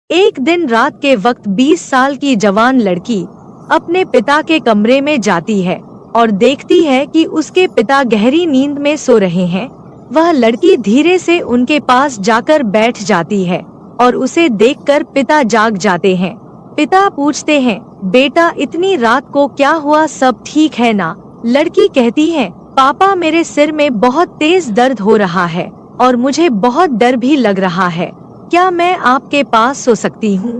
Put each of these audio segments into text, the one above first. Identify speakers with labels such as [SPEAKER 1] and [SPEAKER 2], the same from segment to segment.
[SPEAKER 1] एक दिन रात के वक्त 20 साल की जवान लड़की अपने पिता के कमरे में जाती है और देखती है कि उसके पिता गहरी नींद में सो रहे हैं। वह लड़की धीरे से उनके पास जाकर बैठ जाती है और उसे देखकर पिता जाग जाते हैं। पिता पूछते हैं, बेटा इतनी रात को क्या हुआ, सब ठीक है ना? लड़की कहती है, पापा मेरे सिर में बहुत तेज दर्द हो रहा है और मुझे बहुत डर भी लग रहा है। क्या मैं आपके पास सो सकती हूँ?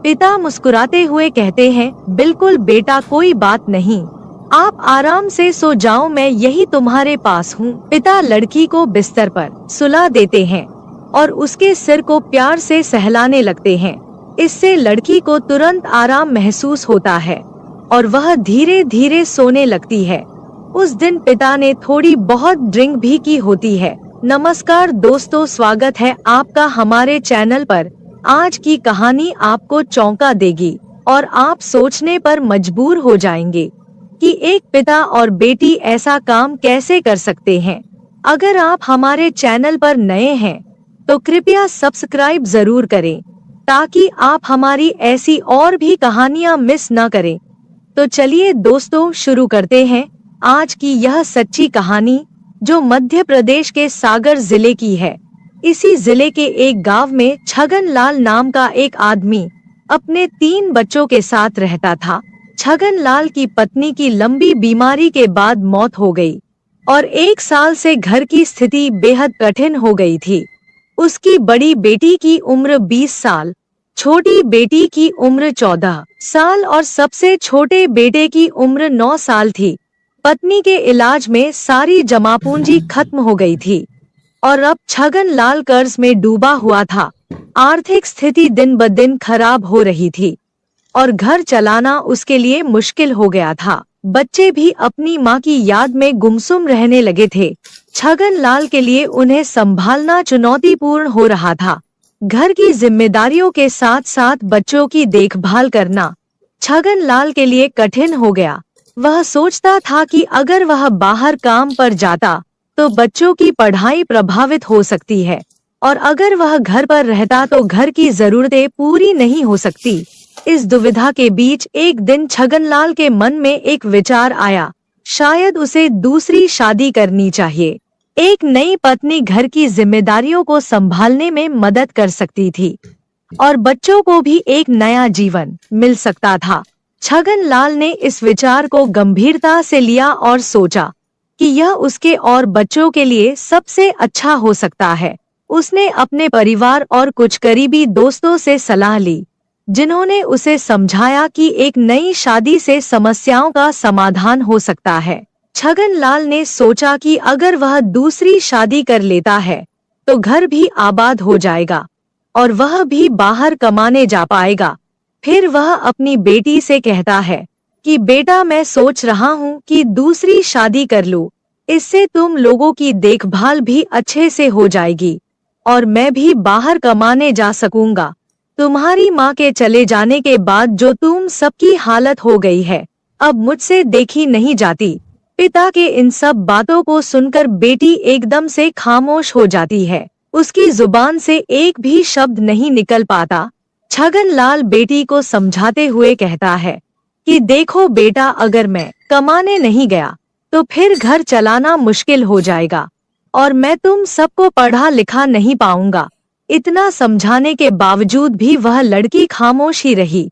[SPEAKER 1] पिता मुस्कुराते हुए कहते हैं, बिल्कुल बेटा, कोई बात नहीं, आप आराम से सो जाओ, मैं यही तुम्हारे पास हूँ। पिता लड़की को बिस्तर पर सुला देते हैं और उसके सिर को प्यार से सहलाने लगते हैं। इससे लड़की को तुरंत आराम महसूस होता है और वह धीरे धीरे सोने लगती है। उस दिन पिता ने थोड़ी बहुत ड्रिंक भी की होती है। नमस्कार दोस्तों, स्वागत है आपका हमारे चैनल पर। आज की कहानी आपको चौंका देगी और आप सोचने पर मजबूर हो जाएंगे कि एक पिता और बेटी ऐसा काम कैसे कर सकते हैं। अगर आप हमारे चैनल पर नए हैं तो कृपया सब्सक्राइब जरूर करें ताकि आप हमारी ऐसी और भी कहानियां मिस न करें। तो चलिए दोस्तों, शुरू करते हैं आज की यह सच्ची कहानी, जो मध्य प्रदेश के सागर जिले की है। इसी जिले के एक गांव में छगन लाल नाम का एक आदमी अपने 3 बच्चों के साथ रहता था। छगन लाल की पत्नी की लंबी बीमारी के बाद मौत हो गई और 1 साल से घर की स्थिति बेहद कठिन हो गई थी। उसकी बड़ी बेटी की उम्र 20 साल, छोटी बेटी की उम्र 14 साल और सबसे छोटे बेटे की उम्र 9 साल थी। पत्नी के इलाज में सारी जमा पूंजी खत्म हो गई थी और अब छगन लाल कर्ज में डूबा हुआ था। आर्थिक स्थिति दिन ब दिन खराब हो रही थी और घर चलाना उसके लिए मुश्किल हो गया था। बच्चे भी अपनी मां की याद में गुमसुम रहने लगे थे। छगन लाल के लिए उन्हें संभालना चुनौतीपूर्ण हो रहा था। घर की जिम्मेदारियों के साथ साथ बच्चों की देखभाल करना छगन लाल के लिए कठिन हो गया। वह सोचता था कि अगर वह बाहर काम पर जाता तो बच्चों की पढ़ाई प्रभावित हो सकती है और अगर वह घर पर रहता तो घर की जरूरतें पूरी नहीं हो सकती। इस दुविधा के बीच एक दिन छगनलाल के मन में एक विचार आया, शायद उसे दूसरी शादी करनी चाहिए। एक नई पत्नी घर की जिम्मेदारियों को संभालने में मदद कर सकती थी और बच्चों को भी एक नया जीवन मिल सकता था। छगनलाल ने इस विचार को गंभीरता से लिया और सोचा कि यह उसके और बच्चों के लिए सबसे अच्छा हो सकता है। उसने अपने परिवार और कुछ करीबी दोस्तों से सलाह ली, जिन्होंने उसे समझाया कि एक नई शादी से समस्याओं का समाधान हो सकता है। छगनलाल ने सोचा कि अगर वह दूसरी शादी कर लेता है तो घर भी आबाद हो जाएगा और वह भी बाहर कमाने जा पाएगा। फिर वह अपनी बेटी से कहता है कि बेटा, मैं सोच रहा हूँ कि दूसरी शादी कर लूं। इससे तुम लोगों की देखभाल भी अच्छे से हो जाएगी और मैं भी बाहर कमाने जा सकूंगा। तुम्हारी माँ के चले जाने के बाद जो तुम सबकी हालत हो गई है, अब मुझसे देखी नहीं जाती। पिता के इन सब बातों को सुनकर बेटी एकदम से खामोश हो जाती है। उसकी जुबान से एक भी शब्द नहीं निकल पाता। छगनलाल बेटी को समझाते हुए कहता है कि देखो बेटा, अगर मैं कमाने नहीं गया तो फिर घर चलाना मुश्किल हो जाएगा और मैं तुम सबको पढ़ा लिखा नहीं पाऊंगा। इतना समझाने के बावजूद भी वह लड़की खामोश ही रही।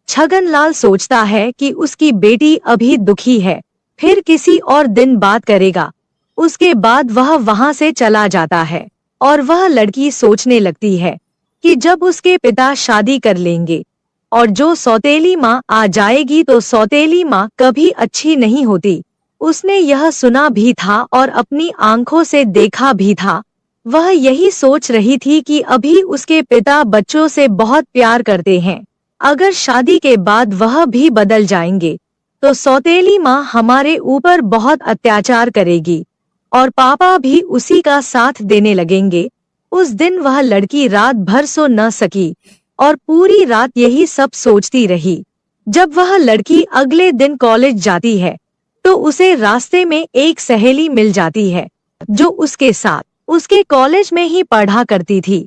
[SPEAKER 1] छगनलाल सोचता है कि उसकी बेटी अभी दुखी है, फिर किसी और दिन बात करेगा। उसके बाद वह वहां से चला जाता है और वह लड़की सोचने लगती है कि जब उसके पिता शादी कर लेंगे और जो सौतेली माँ आ जाएगी तो सौतेली माँ कभी अच्छी नहीं होती। उसने यह सुना भी था और अपनी आंखों से देखा भी था। वह यही सोच रही थी कि अभी उसके पिता बच्चों से बहुत प्यार करते हैं। अगर शादी के बाद वह भी बदल जाएंगे तो सौतेली माँ हमारे ऊपर बहुत अत्याचार करेगी और पापा भी उसी का साथ देने लगेंगे। उस दिन वह लड़की रात भर सो न सकी और पूरी रात यही सब सोचती रही। जब वह लड़की अगले दिन कॉलेज जाती है तो उसे रास्ते में एक सहेली मिल जाती है जो उसके साथ उसके कॉलेज में ही पढ़ा करती थी।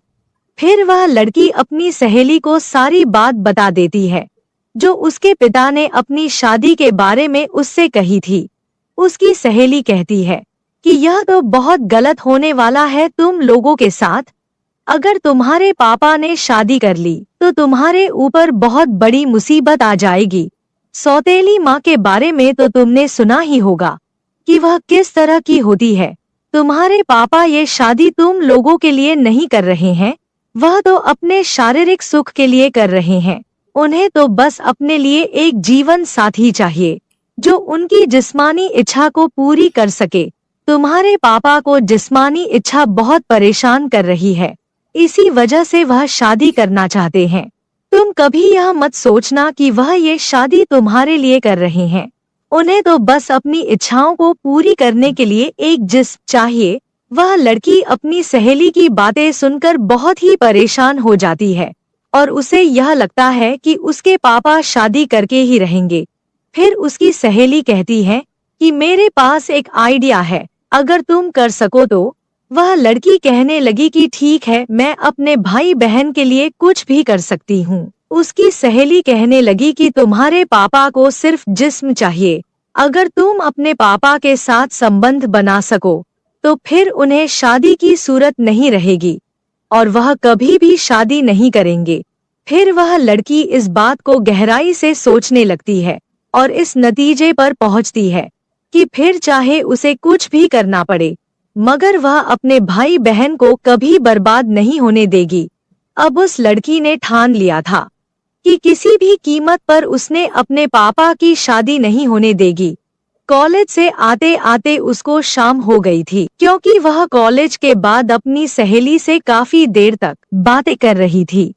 [SPEAKER 1] फिर वह लड़की अपनी सहेली को सारी बात बता देती है जो उसके पिता ने अपनी शादी के बारे में उससे कही थी। उसकी सहेली कहती है कि यह तो बहुत गलत होने वाला है तुम लोगों के साथ। अगर तुम्हारे पापा ने शादी कर ली तो तुम्हारे ऊपर बहुत बड़ी मुसीबत आ जाएगी। सौतेली माँ के बारे में तो तुमने सुना ही होगा कि वह किस तरह की होती है। तुम्हारे पापा ये शादी तुम लोगों के लिए नहीं कर रहे हैं, वह तो अपने शारीरिक सुख के लिए कर रहे हैं। उन्हें तो बस अपने लिए एक जीवन साथी चाहिए जो उनकी जिस्मानी इच्छा को पूरी कर सके। तुम्हारे पापा को जिस्मानी इच्छा बहुत परेशान कर रही है, इसी वजह से वह शादी करना चाहते हैं। तुम कभी यह मत सोचना कि वह ये शादी तुम्हारे लिए कर रहे हैं। उन्हें तो बस अपनी इच्छाओं को पूरी करने के लिए एक जिस्म चाहिए। वह लड़की अपनी सहेली की बातें सुनकर बहुत ही परेशान हो जाती है और उसे यह लगता है कि उसके पापा शादी करके ही रहेंगे। फिर उसकी सहेली कहती है कि मेरे पास एक आइडिया है, अगर तुम कर सको तो। वह लड़की कहने लगी कि ठीक है, मैं अपने भाई बहन के लिए कुछ भी कर सकती हूँ। उसकी सहेली कहने लगी कि तुम्हारे पापा को सिर्फ जिस्म चाहिए, अगर तुम अपने पापा के साथ संबंध बना सको तो फिर उन्हें शादी की सूरत नहीं रहेगी और वह कभी भी शादी नहीं करेंगे। फिर वह लड़की इस बात को गहराई से सोचने लगती है और इस नतीजे पर पहुंचती है कि फिर चाहे उसे कुछ भी करना पड़े मगर वह अपने भाई बहन को कभी बर्बाद नहीं होने देगी। अब उस लड़की ने ठान लिया था कि किसी भी कीमत पर उसने अपने पापा की शादी नहीं होने देगी। कॉलेज से आते आते उसको शाम हो गई थी, क्योंकि वह कॉलेज के बाद अपनी सहेली से काफी देर तक बातें कर रही थी।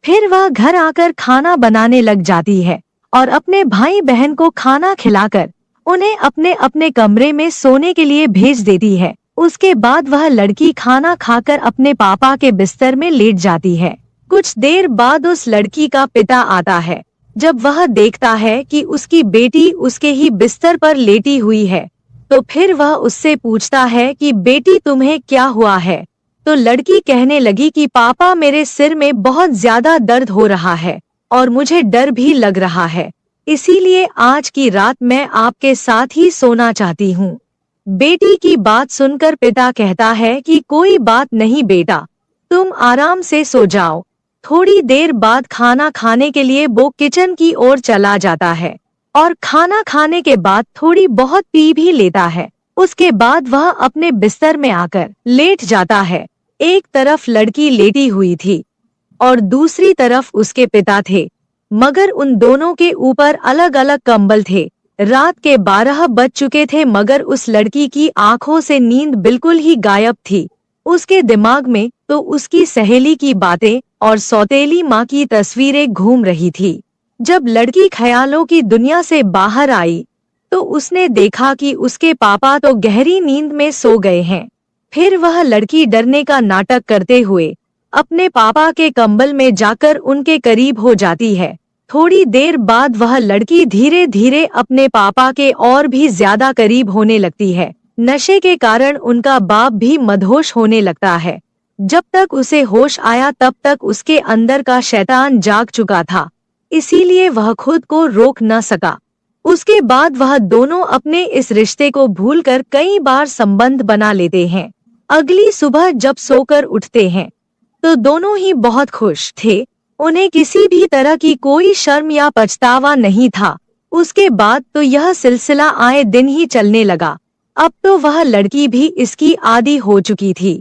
[SPEAKER 1] फिर वह घर आकर खाना बनाने लग जाती है और अपने भाई बहन को खाना खिलाकर उन्हें अपने अपने कमरे में सोने के लिए भेज देती है। उसके बाद वह लड़की खाना खाकर अपने पापा के बिस्तर में लेट जाती है। कुछ देर बाद उस लड़की का पिता आता है। जब वह देखता है कि उसकी बेटी उसके ही बिस्तर पर लेटी हुई है तो फिर वह उससे पूछता है कि बेटी तुम्हें क्या हुआ है। तो लड़की कहने लगी कि पापा मेरे सिर में बहुत ज्यादा दर्द हो रहा है और मुझे डर भी लग रहा है, इसीलिए आज की रात मैं आपके साथ ही सोना चाहती हूँ। बेटी की बात सुनकर पिता कहता है कि कोई बात नहीं बेटा, तुम आराम से सो जाओ। थोड़ी देर बाद खाना खाने के लिए वो किचन की ओर चला जाता है और खाना खाने के बाद थोड़ी बहुत पी भी लेता है। उसके बाद वह अपने बिस्तर में आकर लेट जाता है। एक तरफ लड़की लेटी हुई थी और दूसरी तरफ उसके पिता थे, मगर उन दोनों के ऊपर अलग अलग कंबल थे। रात के 12 बज चुके थे मगर उस लड़की की आंखों से नींद बिल्कुल ही गायब थी। उसके दिमाग में तो उसकी सहेली की बातें और सौतेली माँ की तस्वीरें घूम रही थी। जब लड़की ख्यालों की दुनिया से बाहर आई तो उसने देखा कि उसके पापा तो गहरी नींद में सो गए हैं। फिर वह लड़की डरने का नाटक करते हुए अपने पापा के कंबल में जाकर उनके करीब हो जाती है। थोड़ी देर बाद वह लड़की धीरे धीरे अपने पापा के और भी ज्यादा करीब होने लगती है। नशे के कारण उनका बाप भी मदहोश होने लगता है। जब तक उसे होश आया तब तक उसके अंदर का शैतान जाग चुका था, इसीलिए वह खुद को रोक न सका। उसके बाद वह दोनों अपने इस रिश्ते को भूलकर कई बार संबंध बना लेते हैं। अगली सुबह जब सोकर उठते हैं तो दोनों ही बहुत खुश थे। उन्हें किसी भी तरह की कोई शर्म या पछतावा नहीं था। उसके बाद तो यह सिलसिला आए दिन ही चलने लगा। अब तो वह लड़की भी इसकी आदी हो चुकी थी।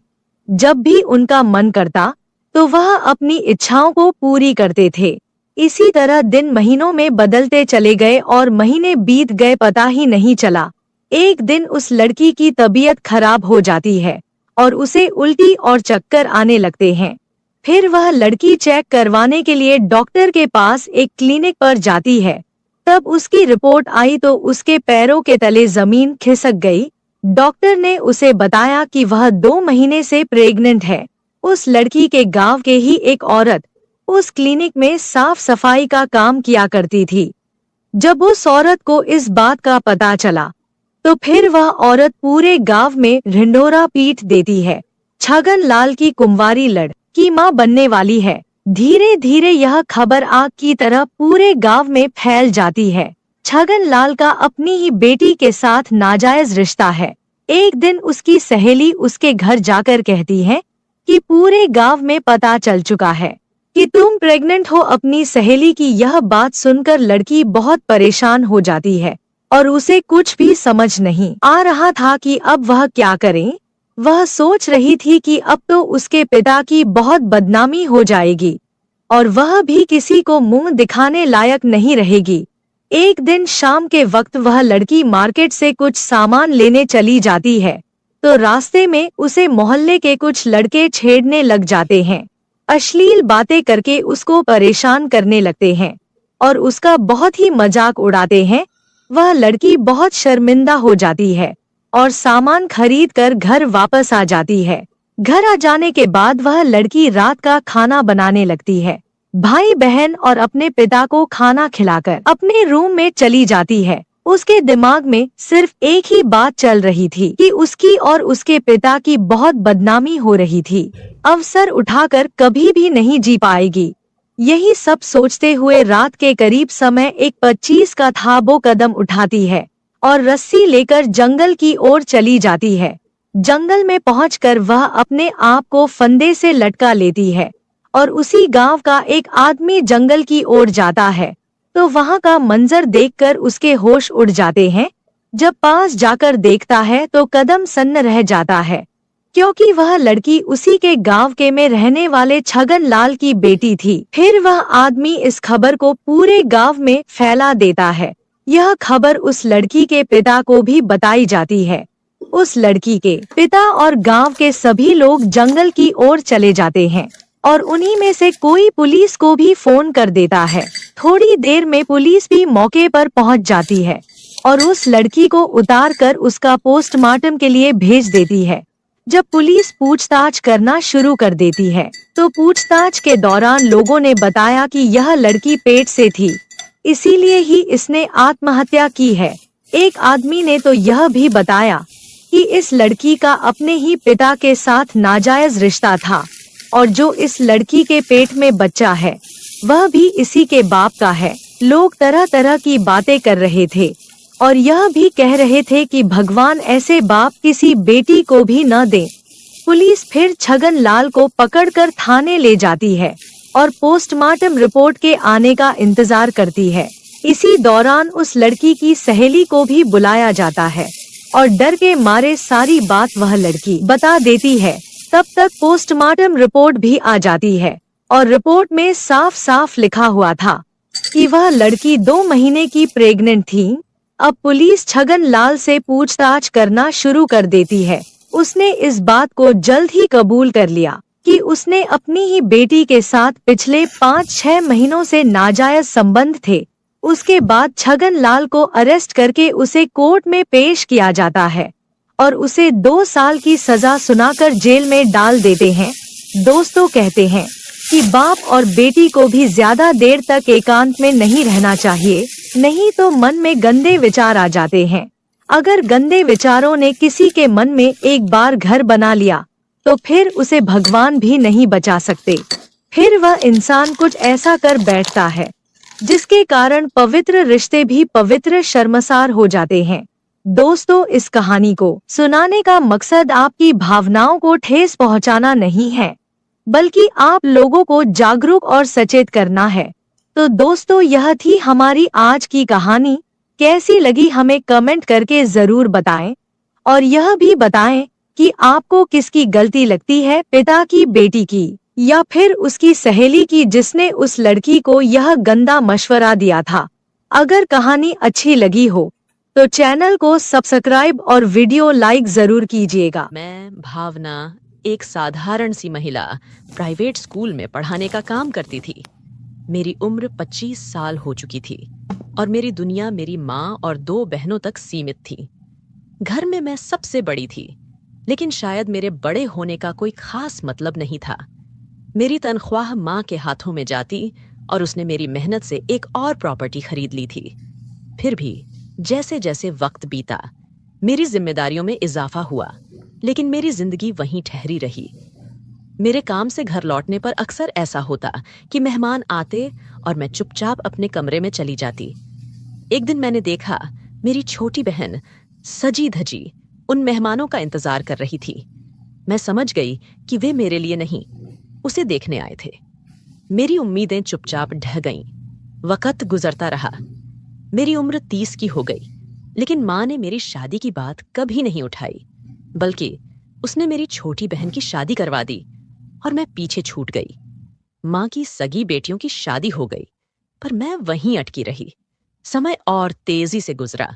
[SPEAKER 1] जब भी उनका मन करता तो वह अपनी इच्छाओं को पूरी करते थे। इसी तरह दिन महीनों में बदलते चले गए और महीने बीत गए, पता ही नहीं चला। एक दिन उस लड़की की तबीयत खराब हो जाती है और उसे उल्टी और चक्कर आने लगते हैं। फिर वह लड़की चेक करवाने के लिए डॉक्टर के पास एक क्लिनिक पर जाती है। तब उसकी रिपोर्ट आई तो उसके पैरों के तले जमीन खिसक गई। डॉक्टर ने उसे बताया कि वह 2 महीने से प्रेग्नेंट है। उस लड़की के गांव के ही एक औरत उस क्लिनिक में साफ सफाई का काम किया करती थी। जब उस औरत को इस बात का पता चला तो फिर वह औरत पूरे गांव में ढिंढोरा पीट देती है। छगन लाल की कुंवारी की मां बनने वाली है। धीरे धीरे यह खबर आग की तरह पूरे गांव में फैल जाती है। छगन लाल का अपनी ही बेटी के साथ नाजायज रिश्ता है। एक दिन उसकी सहेली उसके घर जाकर कहती है कि पूरे गांव में पता चल चुका है कि तुम प्रेग्नेंट हो। अपनी सहेली की यह बात सुनकर लड़की बहुत परेशान हो जाती है और उसे कुछ भी समझ नहीं आ रहा था कि अब वह क्या करे। वह सोच रही थी कि अब तो उसके पिता की बहुत बदनामी हो जाएगी और वह भी किसी को मुंह दिखाने लायक नहीं रहेगी। एक दिन शाम के वक्त वह लड़की मार्केट से कुछ सामान लेने चली जाती है तो रास्ते में उसे मोहल्ले के कुछ लड़के छेड़ने लग जाते हैं। अश्लील बातें करके उसको परेशान करने लगते हैं और उसका बहुत ही मजाक उड़ाते हैं। वह लड़की बहुत शर्मिंदा हो जाती है और सामान खरीद कर घर वापस आ जाती है। घर आ जाने के बाद वह लड़की रात का खाना बनाने लगती है। भाई बहन और अपने पिता को खाना खिलाकर अपने रूम में चली जाती है। उसके दिमाग में सिर्फ एक ही बात चल रही थी कि उसकी और उसके पिता की बहुत बदनामी हो रही थी। अवसर उठाकर कभी भी नहीं जी पाएगी। यही सब सोचते हुए रात के करीब समय एक 25 का था वो कदम उठाती है और रस्सी लेकर जंगल की ओर चली जाती है। जंगल में पहुंचकर वह अपने आप को फंदे से लटका लेती है और उसी गांव का एक आदमी जंगल की ओर जाता है तो वहां का मंजर देखकर उसके होश उड़ जाते हैं। जब पास जाकर देखता है तो कदम सन्न रह जाता है क्योंकि वह लड़की उसी के गांव के में रहने वाले छगन लाल की बेटी थी। फिर वह आदमी इस खबर को पूरे गांव में फैला देता है। यह खबर उस लड़की के पिता को भी बताई जाती है। उस लड़की के पिता और गांव के सभी लोग जंगल की ओर चले जाते हैं और उन्हीं में से कोई पुलिस को भी फोन कर देता है। थोड़ी देर में पुलिस भी मौके पर पहुंच जाती है और उस लड़की को उतार कर उसका पोस्टमार्टम के लिए भेज देती है। जब पुलिस पूछताछ करना शुरू कर देती है तो पूछताछ के दौरान लोगों ने बताया कि यह लड़की पेट से थी, इसीलिए ही इसने आत्महत्या की है। एक आदमी ने तो यह भी बताया कि इस लड़की का अपने ही पिता के साथ नाजायज रिश्ता था और जो इस लड़की के पेट में बच्चा है वह भी इसी के बाप का है। लोग तरह तरह की बातें कर रहे थे और यह भी कह रहे थे कि भगवान ऐसे बाप किसी बेटी को भी न दे। पुलिस फिर छगन लाल को पकड़कर थाने ले जाती है और पोस्टमार्टम रिपोर्ट के आने का इंतजार करती है। इसी दौरान उस लड़की की सहेली को भी बुलाया जाता है और डर के मारे सारी बात वह लड़की बता देती है। तब तक पोस्टमार्टम रिपोर्ट भी आ जाती है और रिपोर्ट में साफ साफ लिखा हुआ था कि वह लड़की 2 महीने की प्रेग्नेंट थी। अब पुलिस छगन लाल से पूछताछ करना शुरू कर देती है। उसने इस बात को जल्द ही कबूल कर लिया कि उसने अपनी ही बेटी के साथ पिछले 5-6 महीनों से नाजायज संबंध थे। उसके बाद छगन लाल को अरेस्ट करके उसे कोर्ट में पेश किया जाता है और उसे 2 साल की सजा सुनाकर जेल में डाल देते हैं। दोस्तों कहते हैं कि बाप और बेटी को भी ज्यादा देर तक एकांत में नहीं रहना चाहिए, नहीं तो मन में गंदे विचार आ जाते हैं। अगर गंदे विचारों ने किसी के मन में एक बार घर बना लिया तो फिर उसे भगवान भी नहीं बचा सकते। फिर वह इंसान कुछ ऐसा कर बैठता है जिसके कारण पवित्र रिश्ते भी पवित्र शर्मसार हो जाते हैं। दोस्तों, इस कहानी को सुनाने का मकसद आपकी भावनाओं को ठेस पहुंचाना नहीं है, बल्कि आप लोगों को जागरूक और सचेत करना है। तो दोस्तों, यह थी हमारी आज की कहानी। कैसी लगी हमें कमेंट करके जरूर बताएं और यह भी बताएं कि आपको किसकी गलती लगती है, पिता की, बेटी की या फिर उसकी सहेली की जिसने उस लड़की को यह गंदा मशवरा दिया था। अगर कहानी अच्छी लगी हो तो चैनल को सब्सक्राइब और वीडियो लाइक जरूर कीजिएगा।
[SPEAKER 2] मैं भावना एक साधारण सी महिला प्राइवेट स्कूल में पढ़ाने का काम करती थी। मेरी उम्र 25 साल हो चुकी थी और मेरी दुनिया मेरी माँ और 2 बहनों तक सीमित थी। घर में मैं सबसे बड़ी थी, लेकिन शायद मेरे बड़े होने का कोई खास मतलब नहीं था। मेरी तनख्वाह माँ के हाथों में जाती और उसने मेरी मेहनत से एक और प्रॉपर्टी खरीद ली थी। फिर भी जैसे जैसे वक्त बीता, मेरी जिम्मेदारियों में इजाफा हुआ, लेकिन मेरी जिंदगी वहीं ठहरी रही। मेरे काम से घर लौटने पर अक्सर ऐसा होता कि मेहमान आते और मैं चुपचाप अपने कमरे में चली जाती। एक दिन मैंने देखा मेरी छोटी बहन सजी धजी उन मेहमानों का इंतजार कर रही थी। मैं समझ गई कि वे मेरे लिए नहीं, उसे देखने आए थे। मेरी उम्मीदें चुपचाप ढह गईं। वक्त गुजरता रहा। मेरी उम्र 30 की हो गई, लेकिन माँ ने मेरी शादी की बात कभी नहीं उठाई, बल्कि उसने मेरी छोटी बहन की शादी करवा दी और मैं पीछे छूट गई। माँ की सगी बेटियों की शादी हो गई, पर मैं वहीं अटकी रही। समय और तेजी से गुजरा।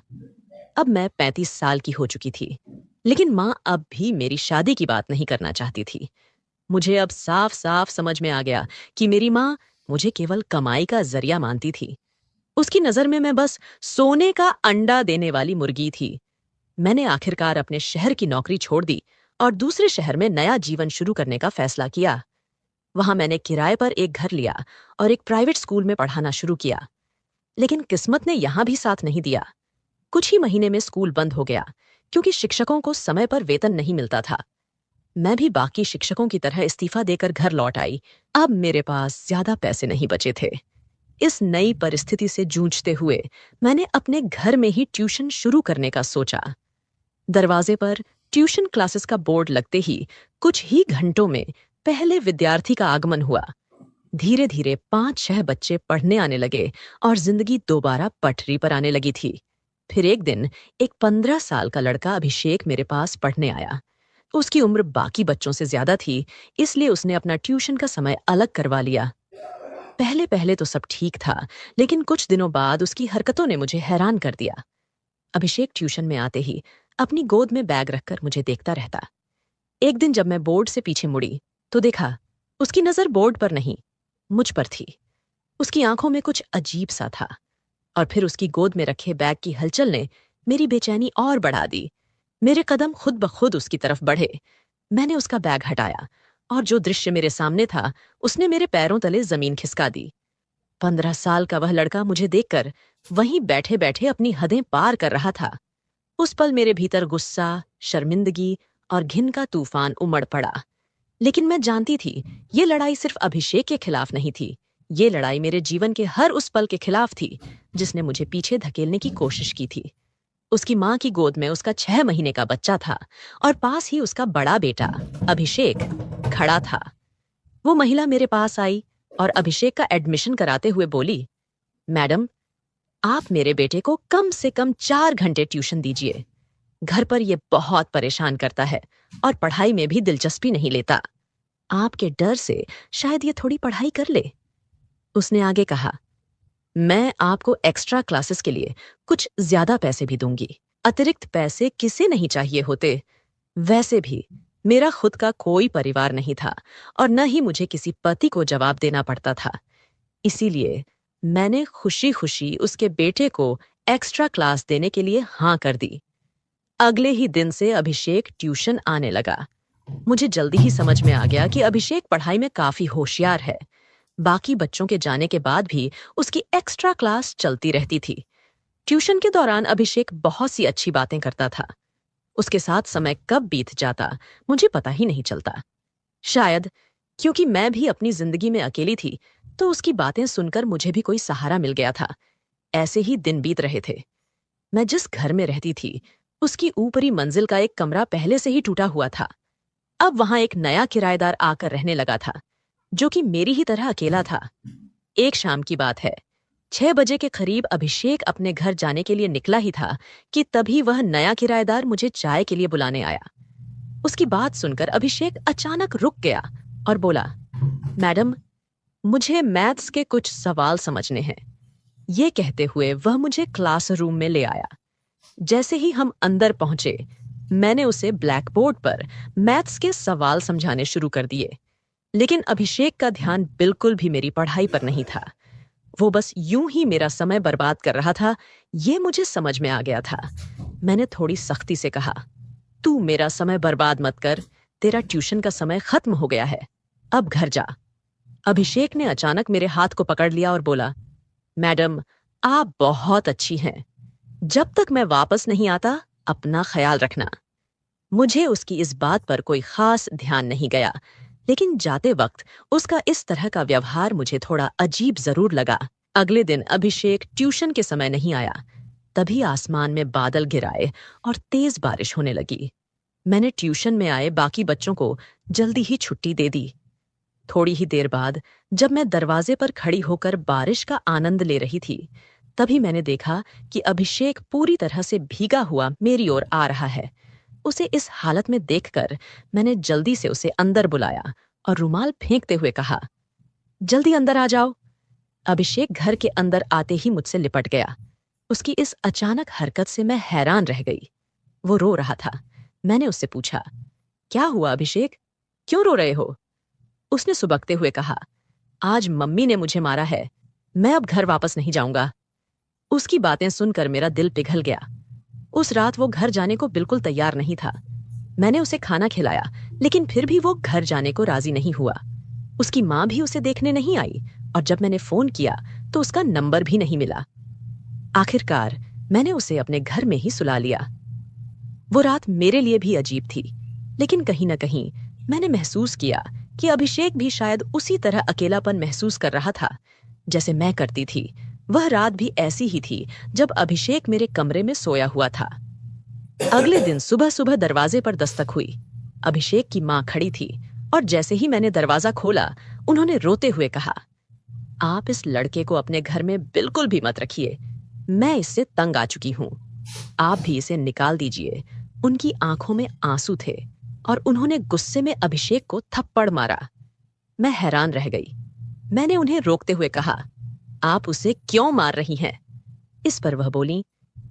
[SPEAKER 2] अब मैं 35 साल की हो चुकी थी, लेकिन माँ अब भी मेरी शादी की बात नहीं करना चाहती थी। मुझे अब साफ साफ समझ में आ गया कि मेरी माँ मुझे केवल कमाई का जरिया मानती थी। उसकी नजर में मैं बस सोने का अंडा देने वाली मुर्गी थी। मैंने आखिरकार अपने शहर की नौकरी छोड़ दी और दूसरे शहर में नया जीवन शुरू करने का फैसला किया। वहां मैंने किराए पर एक घर लिया और एक प्राइवेट स्कूल में पढ़ाना शुरू किया। लेकिन किस्मत ने यहां भी साथ नहीं दिया। कुछ ही महीने में स्कूल बंद हो गया, क्योंकि शिक्षकों को समय पर वेतन नहीं मिलता था। मैं भी बाकी शिक्षकों की तरह इस्तीफा देकर घर लौट आई। अब मेरे पास ज्यादा पैसे नहीं बचे थे। इस नई परिस्थिति से जूझते हुए मैंने अपने घर में ही ट्यूशन शुरू करने का सोचा। दरवाजे पर ट्यूशन क्लासेस का बोर्ड लगते ही कुछ ही घंटों में पहले विद्यार्थी का आगमन हुआ। धीरे धीरे 5-6 बच्चे पढ़ने आने लगे और जिंदगी दोबारा पटरी पर आने लगी थी। फिर एक दिन एक 15 साल का लड़का अभिषेक मेरे पास पढ़ने आया। उसकी उम्र बाकी बच्चों से ज्यादा थी, इसलिए उसने अपना ट्यूशन का समय अलग करवा लिया। पहले पहले तो सब ठीक था, लेकिन कुछ दिनों बाद उसकी हरकतों ने मुझे हैरान कर दिया। अभिषेक ट्यूशन में आते ही अपनी गोद में बैग रखकर मुझे देखता रहता। एक दिन जब मैं बोर्ड से पीछे मुड़ी तो देखा उसकी नजर बोर्ड पर नहीं, मुझ पर थी। उसकी आंखों में कुछ अजीब सा था। और फिर उसकी गोद में रखे बैग की हलचल ने मेरी बेचैनी और बढ़ा दी। मेरे कदम खुद ब खुद उसकी तरफ बढ़े। मैंने उसका बैग हटाया और जो दृश्य मेरे सामने था उसने मेरे पैरों तले जमीन खिसका दी। 15 साल का वह लड़का मुझे देखकर वहीं बैठे बैठे अपनी हदें पार कर रहा था। उस पल मेरे भीतर गुस्सा, शर्मिंदगी और घिन का तूफान उमड़ पड़ा। लेकिन मैं जानती थी ये लड़ाई सिर्फ अभिषेक के खिलाफ नहीं थी। ये लड़ाई मेरे जीवन के हर उस पल के खिलाफ थी जिसने मुझे पीछे धकेलने की कोशिश की थी। उसकी माँ की गोद में उसका 6 महीने का बच्चा था और पास ही उसका बड़ा बेटा अभिषेक खड़ा था। वो महिला मेरे पास आई और अभिषेक का एडमिशन कराते हुए बोली, मैडम, आप मेरे बेटे को कम से कम 4 घंटे ट्यूशन दीजिए। घर पर ये बहुत परेशान करता है और पढ़ाई में भी दिलचस्पी नहीं लेता। आपके डर से शायद ये थोड़ी पढ़ाई कर ले। उसने आगे कहा, मैं आपको एक्स्ट्रा क्लासेस के लिए कुछ ज्यादा पैसे भी दूंगी। अतिरिक्त पैसे किसे नहीं चाहिए होते। वैसे भी मेरा खुद का कोई परिवार नहीं था और न ही मुझे किसी पति को जवाब देना पड़ता था। इसीलिए मैंने खुशी खुशी उसके बेटे को एक्स्ट्रा क्लास देने के लिए हाँ कर दी। अगले ही दिन से अभिषेक ट्यूशन आने लगा। मुझे जल्दी ही समझ में आ गया कि अभिषेक पढ़ाई में काफी होशियार है। बाकी बच्चों के जाने के बाद भी उसकी एक्स्ट्रा क्लास चलती रहती थी। ट्यूशन के दौरान अभिषेक बहुत सी अच्छी बातें करता था। उसके साथ समय कब बीत जाता मुझे पता ही नहीं चलता। शायद क्योंकि मैं भी अपनी जिंदगी में अकेली थी, तो उसकी बातें सुनकर मुझे भी कोई सहारा मिल गया था। ऐसे ही दिन बीत रहे थे। मैं जिस घर में रहती थी उसकी ऊपरी मंजिल का एक कमरा पहले से ही टूटा हुआ था। अब वहां एक नया किराएदार आकर रहने लगा था, जो कि मेरी ही तरह अकेला था। एक शाम की बात है, 6 बजे के करीब अभिषेक अपने घर जाने के लिए निकला ही था कि तभी वह नया किराएदार मुझे चाय के लिए बुलाने आया। उसकी बात सुनकर अभिषेक अचानक रुक गया और बोला, मैडम, मुझे मैथ्स के कुछ सवाल समझने हैं। ये कहते हुए वह मुझे क्लासरूम में ले आया। जैसे ही हम अंदर पहुंचे, मैंने उसे ब्लैक बोर्ड पर मैथ्स के सवाल समझाने शुरू कर दिए। लेकिन अभिषेक का ध्यान बिल्कुल भी मेरी पढ़ाई पर नहीं था। वो बस यूं ही मेरा समय बर्बाद कर रहा था। ये मुझे समझ में आ गया था। मैंने थोड़ी सख्ती से कहा, तू मेरा समय बर्बाद मत कर। तेरा ट्यूशन का समय खत्म हो गया है, अब घर जा। अभिषेक ने अचानक मेरे हाथ को पकड़ लिया और बोला, मैडम, आप बहुत अच्छी हैं। जब तक मैं वापस नहीं आता अपना ख्याल रखना। मुझे उसकी इस बात पर कोई खास ध्यान नहीं गया, लेकिन जाते वक्त उसका इस तरह का व्यवहार मुझे थोड़ा अजीब जरूर लगा। अगले दिन अभिषेक ट्यूशन के समय नहीं आया। तभी आसमान में बादल घिराए और तेज बारिश होने लगी। मैंने ट्यूशन में आए बाकी बच्चों को जल्दी ही छुट्टी दे दी। थोड़ी ही देर बाद जब मैं दरवाजे पर खड़ी होकर बारिश का आनंद ले रही थी, तभी मैंने देखा कि अभिषेक पूरी तरह से भीगा हुआ मेरी ओर आ रहा है। उसे इस हालत में देखकर मैंने जल्दी से उसे अंदर बुलाया और रुमाल फेंकते हुए कहा, जल्दी अंदर आ जाओ। अभिषेक घर के अंदर आते ही मुझसे लिपट गया। उसकी इस अचानक हरकत से मैं हैरान रह गई। वो रो रहा था। मैंने उससे पूछा, क्या हुआ अभिषेक, क्यों रो रहे हो? उसने सुबकते हुए कहा, आज मम्मी ने मुझे मारा है, मैं अब घर वापस नहीं जाऊंगा। उसकी बातें सुनकर मेरा दिल पिघल गया। उस रात वो घर जाने को बिल्कुल तैयार नहीं था। मैंने उसे खाना खिलाया, लेकिन फिर भी वो घर जाने को राजी नहीं हुआ। उसकी माँ भी उसे देखने नहीं आई और जब मैंने फोन किया तो उसका नंबर भी नहीं मिला। आखिरकार मैंने उसे अपने घर में ही सुला लिया। वो रात मेरे लिए भी अजीब थी, लेकिन कहीं न कहीं मैंने महसूस किया कि अभिषेक भी शायद उसी तरह अकेलापन महसूस कर रहा था जैसे मैं करती थी। वह रात भी ऐसी ही थी जब अभिषेक मेरे कमरे में सोया हुआ था। अगले दिन सुबह सुबह दरवाजे पर दस्तक हुई। अभिषेक की माँ खड़ी थी और जैसे ही मैंने दरवाजा खोला, उन्होंने रोते हुए कहा, आप इस लड़के को अपने घर में बिल्कुल भी मत रखिए, मैं इससे तंग आ चुकी हूँ, आप भी इसे निकाल दीजिए। उनकी आंखों में आंसू थे और उन्होंने गुस्से में अभिषेक को थप्पड़ मारा। मैं हैरान रह गई। मैंने उन्हें रोकते हुए कहा, आप उसे क्यों मार रही हैं? इस पर वह बोली,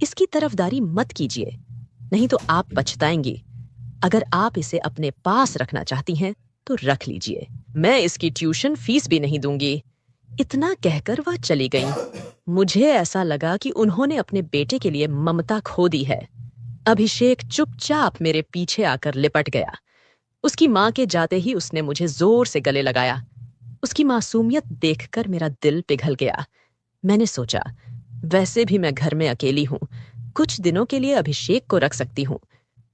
[SPEAKER 2] इसकी तरफदारी मत कीजिए, नहीं तो आप पछताएंगी। अगर आप इसे अपने पास रखना चाहती हैं तो रख लीजिए, मैं इसकी ट्यूशन फीस भी नहीं दूंगी। इतना कहकर वह चली गई। मुझे ऐसा लगा कि उन्होंने अपने बेटे के लिए ममता खो दी है। अभिषेक चुपचाप मेरे पीछे आकर लिपट गया। उसकी माँ के जाते ही उसने मुझे जोर से गले लगाया। उसकी मासूमियत देखकर मेरा दिल पिघल गया। मैंने सोचा, वैसे भी मैं घर में अकेली हूँ, कुछ दिनों के लिए अभिषेक को रख सकती हूँ।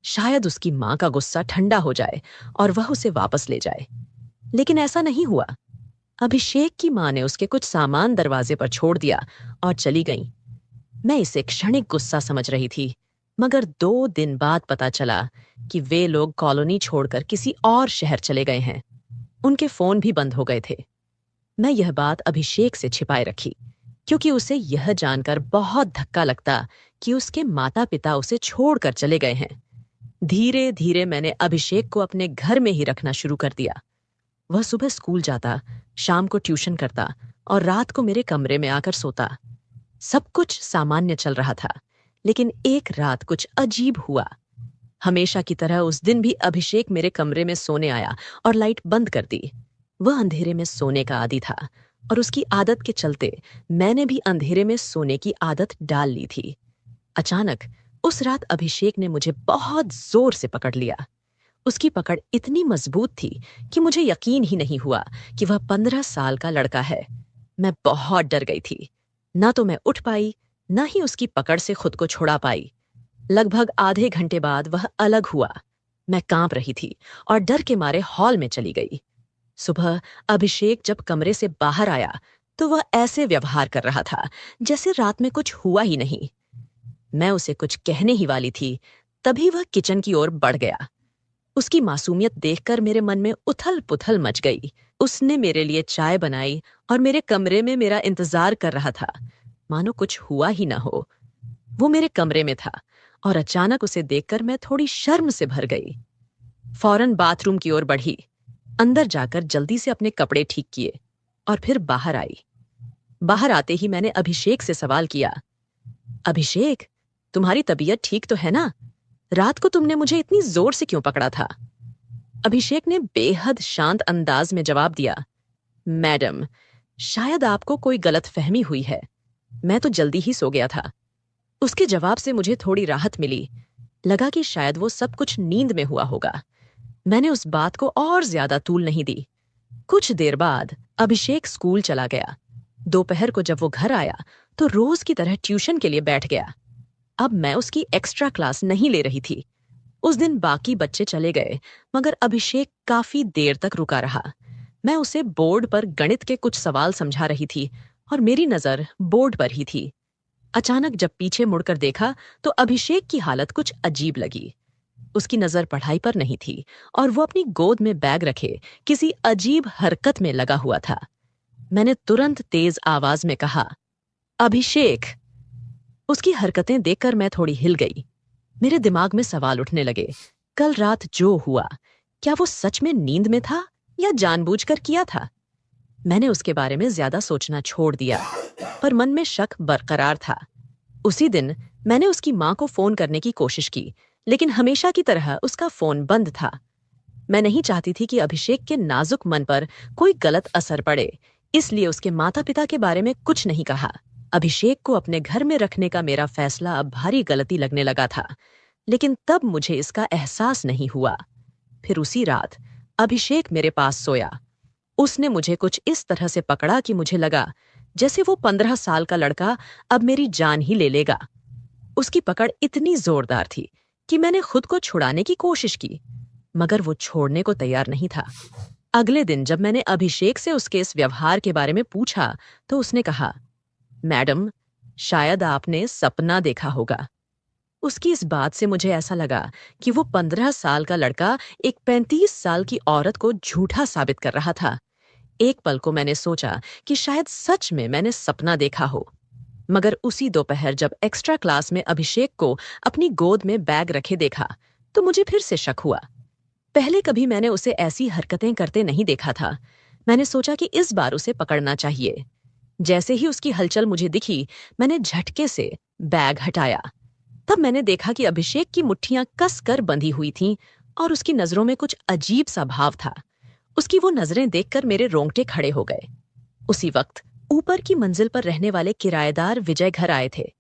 [SPEAKER 2] शायद उसकी माँ का गुस्सा ठंडा हो जाए और वह उसे वापस ले जाए। लेकिन ऐसा नहीं हुआ। अभिषेक की माँ ने उसके कुछ सामान दरवाजे पर छोड़ दिया और चली गई। मैं इसे क्षणिक गुस्सा समझ रही थी, मगर 2 दिन बाद पता चला कि वे लोग कॉलोनी छोड़कर किसी और शहर चले गए हैं। उनके फोन भी बंद हो गए थे। मैं यह बात अभिषेक से छिपाए रखी, क्योंकि उसे यह जानकर बहुत धक्का लगता कि उसके माता पिता उसे छोड़कर चले गए हैं। धीरे धीरे मैंने अभिषेक को अपने घर में ही रखना शुरू कर दिया। वह सुबह स्कूल जाता, शाम को ट्यूशन करता और रात को मेरे कमरे में आकर सोता। सब कुछ सामान्य चल रहा था, लेकिन एक रात कुछ अजीब हुआ। हमेशा की तरह उस दिन भी अभिषेक मेरे कमरे में सोने आया और लाइट बंद कर दी। वह अंधेरे में सोने का आदी था और उसकी आदत के चलते मैंने भी अंधेरे में सोने की आदत डाल ली थी। अचानक उस रात अभिषेक ने मुझे बहुत जोर से पकड़ लिया। उसकी पकड़ इतनी मजबूत थी कि मुझे यकीन ही नहीं हुआ कि वह 15 साल का लड़का है। मैं बहुत डर गई थी। ना तो मैं उठ पाई, ना ही उसकी पकड़ से खुद को छुड़ा पाई। लगभग आधे घंटे बाद वह अलग हुआ। मैं कांप रही थी और डर के मारे हॉल में चली गई। सुबह अभिषेक जब कमरे से बाहर आया तो वह ऐसे व्यवहार कर रहा था जैसे रात में कुछ हुआ ही नहीं। मैं उसे कुछ कहने ही वाली थी, तभी वह किचन की ओर बढ़ गया। उसकी मासूमियत देखकर मेरे मन में उथल पुथल मच गई। उसने मेरे लिए चाय बनाई और मेरे कमरे में मेरा इंतजार कर रहा था, मानो कुछ हुआ ही ना हो। वो मेरे कमरे में था और अचानक उसे देखकर मैं थोड़ी शर्म से भर गई। फौरन बाथरूम की ओर बढ़ी, अंदर जाकर जल्दी से अपने कपड़े ठीक किए और फिर बाहर आई। बाहर आते ही मैंने अभिषेक से सवाल किया, अभिषेक, तुम्हारी तबीयत ठीक तो है ना? रात को तुमने मुझे इतनी जोर से क्यों पकड़ा था? अभिषेक ने बेहद शांत अंदाज में जवाब दिया, मैडम, शायद आपको कोई गलतफहमी हुई है, मैं तो जल्दी ही सो गया था। उसके जवाब से मुझे थोड़ी राहत मिली। लगा कि शायद वो सब कुछ नींद में हुआ होगा। मैंने उस बात को और ज्यादा तूल नहीं दी। कुछ देर बाद अभिषेक स्कूल चला गया। दोपहर को जब वो घर आया तो रोज की तरह ट्यूशन के लिए बैठ गया। अब मैं उसकी एक्स्ट्रा क्लास नहीं ले रही थी। उस दिन बाकी बच्चे चले गए, मगर अभिषेक काफी देर तक रुका रहा। मैं उसे बोर्ड पर गणित के कुछ सवाल समझा रही थी और मेरी नजर बोर्ड पर ही थी। अचानक जब पीछे मुड़कर देखा तो अभिषेक की हालत कुछ अजीब लगी। उसकी नजर पढ़ाई पर नहीं थी और वो अपनी गोद में बैग रखे किसी अजीब हरकत में लगा हुआ था। मैंने तुरंत तेज आवाज में कहा, अभिषेक। उसकी हरकतें देखकर मैं थोड़ी हिल गई। मेरे दिमाग में सवाल उठने लगे। कल रात जो हुआ, क्या वो सच में नींद में था या जानबूझकर किया था? मैंने उसके बारे में ज्यादा सोचना छोड़ दिया, पर मन में शक बरकरार था। उसी दिन मैंने उसकी मां को फोन करने की कोशिश की, लेकिन हमेशा की तरह उसका फोन बंद था। मैं नहीं चाहती थी कि अभिषेक के नाजुक मन पर कोई गलत असर पड़े, इसलिए उसके माता पिता के बारे में कुछ नहीं कहा। अभिषेक को अपने घर में रखने का मेरा फैसला अब भारी गलती लगने लगा था, लेकिन तब मुझे इसका एहसास नहीं हुआ। फिर उसी रात अभिषेक मेरे पास सोया। उसने मुझे कुछ इस तरह से पकड़ा कि मुझे लगा जैसे वो 15 साल का लड़का अब मेरी जान ही ले लेगा। उसकी पकड़ इतनी जोरदार थी कि मैंने खुद को छुड़ाने की कोशिश की, मगर वो छोड़ने को तैयार नहीं था। अगले दिन जब मैंने अभिषेक से उसके इस व्यवहार के बारे में पूछा तो उसने कहा, मैडम, शायद आपने सपना देखा होगा। उसकी इस बात से मुझे ऐसा लगा कि वो 15 साल का लड़का एक 35 साल की औरत को झूठा साबित कर रहा था। एक पल को मैंने सोचा कि शायद सच में मैंने सपना देखा हो, मगर उसी दोपहर जब एक्स्ट्रा क्लास में अभिषेक को अपनी गोद में बैग रखे देखा तो मुझे फिर से शक हुआ। पहले कभी मैंने उसे ऐसी हरकतें करते नहीं देखा था। मैंने सोचा कि इस बार उसे पकड़ना चाहिए। जैसे ही उसकी हलचल मुझे दिखी, मैंने झटके से बैग हटाया। तब मैंने देखा कि अभिषेक की मुट्ठियां कसकर बंधी हुई थीं और उसकी नजरों में कुछ अजीब सा भाव था। उसकी वो नजरें देखकर मेरे रोंगटे खड़े हो गए। उसी वक्त ऊपर की मंजिल पर रहने वाले किराएदार विजय घर आए थे।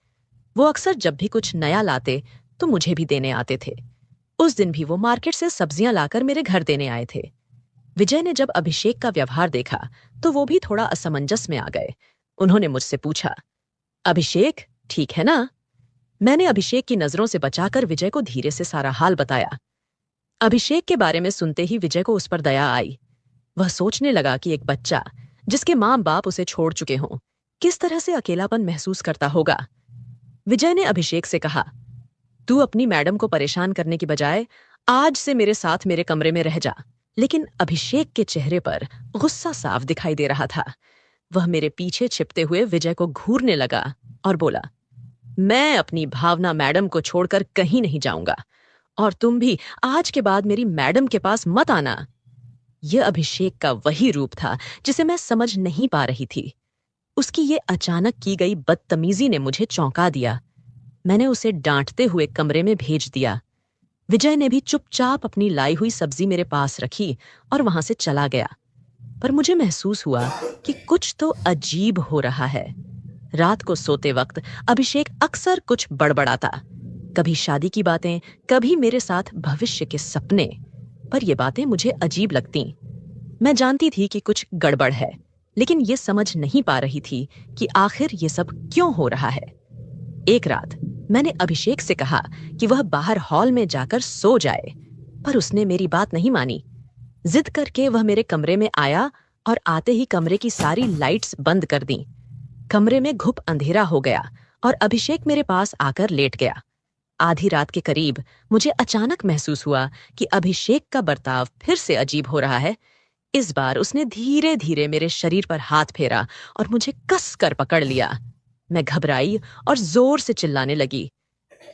[SPEAKER 2] वो अक्सर जब भी कुछ नया लाते तो मुझे भी देने आते थे। उस दिन भी वो मार्केट से सब्जियां लाकर मेरे घर देने आए थे। विजय ने जब अभिषेक का व्यवहार देखा तो वो भी थोड़ा असमंजस में आ गए। उन्होंने मुझसे पूछा, अभिषेक ठीक है ना? मैंने अभिषेक की नजरों से बचाकर विजय को धीरे से सारा हाल बताया। अभिषेक के बारे में सुनते ही विजय को उस पर दया आई। वह सोचने लगा कि एक बच्चा जिसके माँ बाप उसे छोड़ चुके हों, किस तरह से अकेलापन महसूस करता होगा। विजय ने अभिषेक से कहा, तू अपनी मैडम को परेशान करने की बजाय आज से मेरे साथ मेरे कमरे में रह जा। लेकिन अभिषेक के चेहरे पर गुस्सा साफ दिखाई दे रहा था। वह मेरे पीछे छिपते हुए विजय को घूरने लगा और बोला, मैं अपनी भावना मैडम को छोड़कर कहीं नहीं जाऊंगा और तुम भी आज के बाद मेरी मैडम के पास मत आना। यह अभिषेक का वही रूप था जिसे मैं समझ नहीं पा रही थी। उसकी ये अचानक की गई बदतमीजी ने मुझे चौंका दिया। मैंने उसे डांटते हुए कमरे में भेज दिया। विजय ने भी चुपचाप अपनी लाई हुई सब्जी मेरे पास रखी और वहां से चला गया। पर मुझे महसूस हुआ कि कुछ तो अजीब हो रहा है। रात को सोते वक्त अभिषेक अक्सर कुछ बड़बड़ाता, कभी शादी की बातें, कभी मेरे साथ भविष्य के सपने। पर ये बातें मुझे अजीब लगती। मैं जानती थी कि कुछ गड़बड़ है, लेकिन ये समझ नहीं पा रही थी कि आखिर ये सब क्यों हो रहा है। एक रात मैंने अभिषेक से कहा कि वह बाहर हॉल में जाकर सो जाए, पर उसने मेरी बात नहीं मानी। जिद करके वह मेरे कमरे में आया और आते ही कमरे की सारी लाइट्स बंद कर दी। कमरे में घुप अंधेरा हो गया और अभिषेक मेरे पास आकर लेट गया। आधी रात के करीब मुझे अचानक महसूस हुआ कि अभिषेक का बर्ताव फिर से अजीब हो रहा है। इस बार उसने धीरे धीरे मेरे शरीर पर हाथ फेरा और मुझे कस कर पकड़ लिया। मैं घबराई और जोर से चिल्लाने लगी।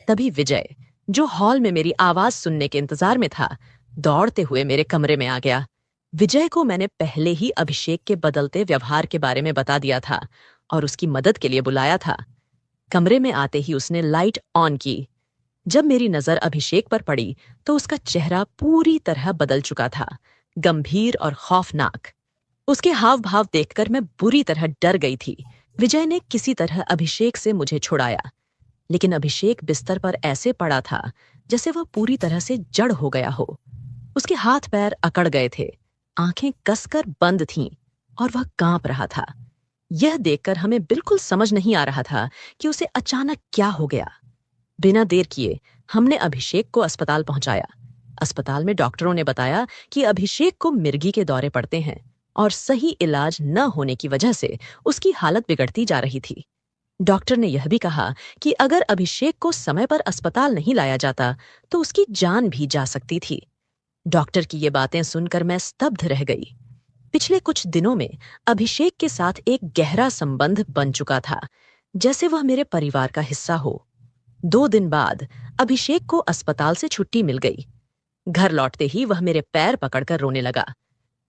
[SPEAKER 2] तभी विजय, जो हॉल में मेरी आवाज सुनने के इंतजार में था, दौड़ते हुए मेरे कमरे में आ गया। विजय को मैंने पहले ही अभिषेक के बदलते व्यवहार के बारे में बता दिया था और उसकी मदद के लिए बुलाया था। कमरे में आते ही उसने लाइट ऑन की। जब मेरी नजर अभिषेक पर पड़ी तो उसका चेहरा पूरी तरह बदल चुका था, गंभीर और खौफनाक। उसके हाव भाव देखकर मैं बुरी तरह डर गई थी। विजय ने किसी तरह अभिषेक से मुझे छुड़ाया, लेकिन अभिषेक बिस्तर पर ऐसे पड़ा था जैसे वह पूरी तरह से जड़ हो गया हो। उसके हाथ पैर अकड़ गए थे, आंखें कसकर बंद थीं और वह कांप रहा था। यह देखकर हमें बिल्कुल समझ नहीं आ रहा था कि उसे अचानक क्या हो गया। बिना देर किए हमने अभिषेक को अस्पताल पहुंचाया। अस्पताल में डॉक्टरों ने बताया कि अभिषेक को मिर्गी के दौरे पड़ते हैं और सही इलाज न होने की वजह से उसकी हालत बिगड़ती जा रही थी। डॉक्टर ने यह भी कहा कि अगर अभिषेक को समय पर अस्पताल नहीं लाया जाता तो उसकी जान भी जा सकती थी। डॉक्टर की ये बातें सुनकर मैं स्तब्ध रह गई। पिछले कुछ दिनों में अभिषेक के साथ एक गहरा संबंध बन चुका था, जैसे वह मेरे परिवार का हिस्सा हो। 2 दिन बाद अभिषेक को अस्पताल से छुट्टी मिल गई। घर लौटते ही वह मेरे पैर पकड़कर रोने लगा।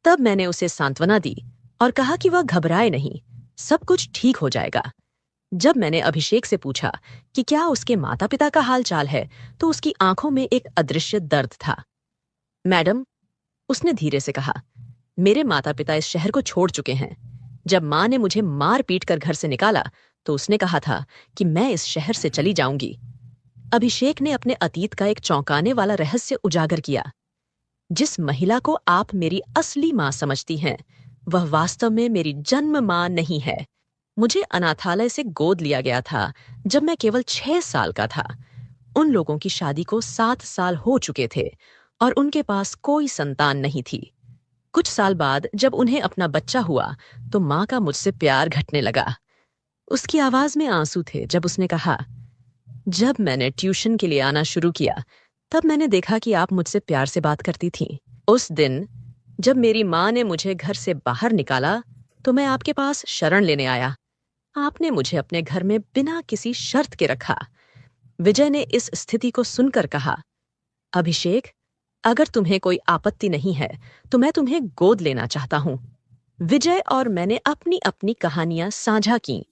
[SPEAKER 2] तब मैंने उसे सांत्वना दी और कहा कि वह घबराए नहीं, सब कुछ ठीक हो जाएगा। जब मैंने अभिषेक से पूछा कि क्या उसके माता-पिता का हालचाल है, तो उसकी आंखों में एक अदृश्य दर्द था। मैडम, उसने धीरे से कहा, मेरे माता-पिता इस शहर को छोड़ चुके हैं। जब माँ ने मुझे मार पीट कर घर से निकाला, तो उसने कहा था कि मैं इस शहर से चली जाऊंगी। अभिषेक ने अपने अतीत का एक चौंकाने वाला रहस्य उजागर किया। जिस महिला को आप मेरी असली माँ समझती हैं, वह वास्तव में मेरी जन्म माँ नहीं है। मुझे अनाथालय से गोद लिया गया था जब मैं केवल 6 साल का था। उन लोगों की शादी को 7 साल हो चुके थे और उनके पास कोई संतान नहीं थी। कुछ साल बाद जब उन्हें अपना बच्चा हुआ, तो माँ का मुझसे प्यार घटने लगा। उसकी आवाज में आंसू थे जब उसने कहा, जब मैंने ट्यूशन के लिए आना शुरू किया, तब मैंने देखा कि आप मुझसे प्यार से बात करती थीं। उस दिन जब मेरी माँ ने मुझे घर से बाहर निकाला, तो मैं आपके पास शरण लेने आया। आपने मुझे अपने घर में बिना किसी शर्त के रखा। विजय ने इस स्थिति को सुनकर कहा, अभिषेक, अगर तुम्हें कोई आपत्ति नहीं है, तो मैं तुम्हें गोद लेना चाहता हूं। विजय और मैंने अपनी अपनी कहानियां साझा की।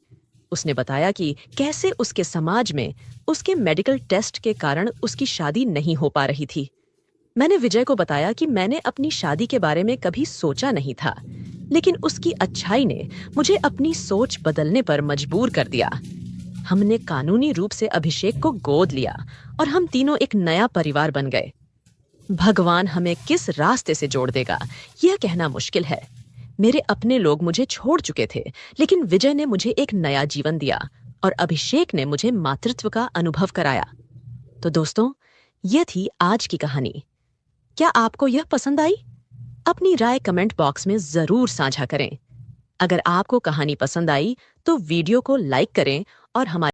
[SPEAKER 2] उसने बताया कि कैसे उसके समाज में उसके मेडिकल टेस्ट के कारण उसकी शादी नहीं हो पा रही थी। मैंने विजय को बताया कि मैंने अपनी शादी के बारे में कभी सोचा नहीं था, लेकिन उसकी अच्छाई ने मुझे अपनी सोच बदलने पर मजबूर कर दिया। हमने कानूनी रूप से अभिषेक को गोद लिया और हम तीनों एक नया परिवार बन गए। भगवान हमें किस रास्ते से जोड़ देगा, यह कहना मुश्किल है। मेरे अपने लोग मुझे छोड़ चुके थे, लेकिन विजय ने मुझे एक नया जीवन दिया और अभिषेक ने मुझे मातृत्व का अनुभव कराया। तो दोस्तों, यह थी आज की कहानी। क्या आपको यह पसंद आई? अपनी राय कमेंट बॉक्स में जरूर साझा करें। अगर आपको कहानी पसंद आई तो वीडियो को लाइक करें और हमारे